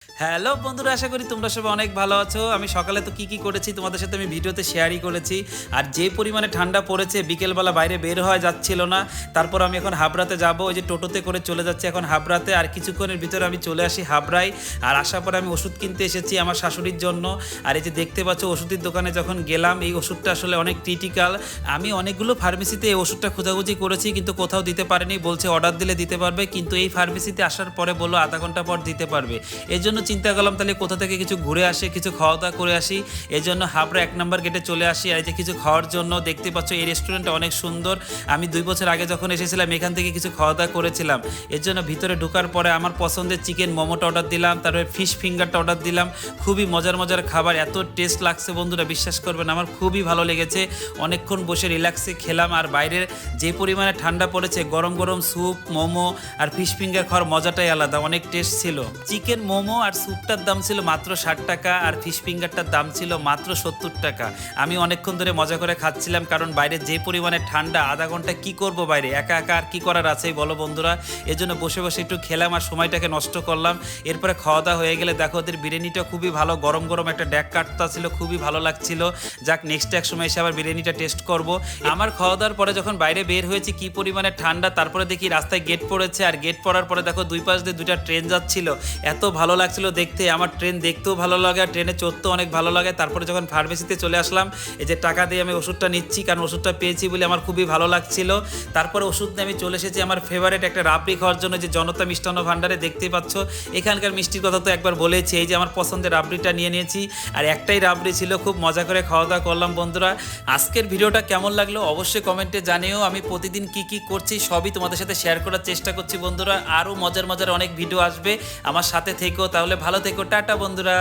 Hello বন্ধুরা, আশা করি তোমরা সবাই অনেক ভালো আছো। আমি সকালে তো কি করেছি তোমাদের সাথে আমি ভিডিওতে শেয়ারই করেছি। আর যে পরিমাণে ঠান্ডা পড়েছে বিকেলবেলা বাইরে বের হওয়া যাচ্ছিল না। তারপর আমি এখন হাবড়াতে যাব, ওই যে টোটোতে করে চলে যাচ্ছি এখন হাবড়াতে। আর কিছুক্ষণের ভিতরে আমি চলে আসি হাবড়ায়। আর আসার পরে আমি ওষুধ কিনতে এসেছি আমার শাশুড়ির জন্য। আর এই যে দেখতে পাচ্ছ ওষুধের দোকানে যখন গেলাম, এই ওষুধটা আসলে অনেক ক্রিটিক্যাল। আমি অনেকগুলো ফার্মেসিতে এই ওষুধটা খোঁজাখুঁজি করেছি কিন্তু কোথাও দিতে পারেনি, বলছে অর্ডার দিলে দিতে পারবে, কিন্তু এই ফার্মেসিতে আসার পরে বললো আধা ঘন্টা পর দিতে পারবে। এই জন্য চিন্তা করলাম তাহলে কোথা থেকে কিছু ঘুরে আসে, কিছু খাওয়া দাওয়া করে আসি। এই জন্য হাবড়া 1 নম্বর গেটে চলে আসি। আর এই যে কিছু খাওয়ার জন্য দেখতে পাচ্ছ এই রেস্টুরেন্টটা অনেক সুন্দর। আমি 2 বছর আগে যখন এসেছিলাম এখান থেকে কিছু খাওয়া দাওয়া করেছিলাম। এর জন্য ভিতরে ঢোকার পরে আমার পছন্দের চিকেন মোমোটা অর্ডার দিলাম, তারপরে ফিশ ফিঙ্গারটা অর্ডার দিলাম। খুবই মজার মজার খাবার, এত টেস্ট লাগছে বন্ধুরা, বিশ্বাস করবেন আমার খুবই ভালো লেগেছে। অনেকক্ষণ বসে রিল্যাক্সে খেলাম। আর বাইরের যে পরিমাণে ঠান্ডা পড়েছে, গরম গরম স্যুপ, মোমো আর ফিশ ফিঙ্গার খাওয়ার মজাটাই আলাদা, অনেক টেস্ট ছিল। চিকেন মোমো আর স্যুপটার দাম ছিল মাত্র 60 টাকা, আর ফিশ ফিঙ্গারটার দাম ছিল মাত্র 70 টাকা। আমি অনেকক্ষণ ধরে মজা করে খাচ্ছিলাম, কারণ বাইরে যে পরিমাণে ঠান্ডা, আধা ঘন্টা কি করব বাইরে, একা একা আর কি করার আছে বলো বন্ধুরা। এই জন্য বসে বসে একটু খেলাম আর সময়টাকে নষ্ট করলাম। এরপরে খাওয়া দাওয়া হয়ে গেলে দেখো ওদের বিরিয়ানিটা খুবই ভালো, গরম গরম একটা ড্যাক কাটতা ছিল, খুবই ভালো লাগছিল। যাক, নেক্সট এক সময় এসে আবার বিরিয়ানিটা টেস্ট করব। আমার খাওয়া দাওয়ার পরে যখন বাইরে বের হয়েছি কি পরিমাণে ঠান্ডা, তারপরে দেখি রাস্তায় গেট পড়েছে। আর গেট পড়ার পরে দেখো দুই পাশ দিয়ে 2টা ট্রেন যাচ্ছিল, এত ভালো লাগছিল দেখতে। আমার ট্রেন দেখতেও ভালো লাগে আর ট্রেনে চড়তেও অনেক ভালো লাগে। তারপরে যখন ফার্মেসিতে চলে আসলাম, এই যে টাকা দিয়ে আমি ওষুধটা নিচ্ছি, কারণ ওষুধটা পেয়েছি বলে আমার খুবই ভালো লাগছিল। তারপরে ওষুধ নিয়ে আমি চলে এসেছি আমার ফেভারিট একটা রাবড়ি খাওয়ার জন্য, যে জনতা মিষ্টান্ন ভাণ্ডারে। দেখতেই পাচ্ছ এখানকার মিষ্টির কথা তো একবার বলেছি। এই যে আমার পছন্দের রাবড়িটা নিয়ে নিয়েছি, আর একটাই রাবড়ি ছিল, খুব মজা করে খাওয়া দাওয়া করলাম বন্ধুরা। আজকের ভিডিওটা কেমন লাগলো অবশ্যই কমেন্টে জানিও। আমি প্রতিদিন কি করছি সবই তোমাদের সাথে শেয়ার করার চেষ্টা করছি বন্ধুরা। আরও মজার মজার অনেক ভিডিও আসবে, আমার সাথে থেকো। তাহলে ভালো থেকো, টাটা বন্ধুরা।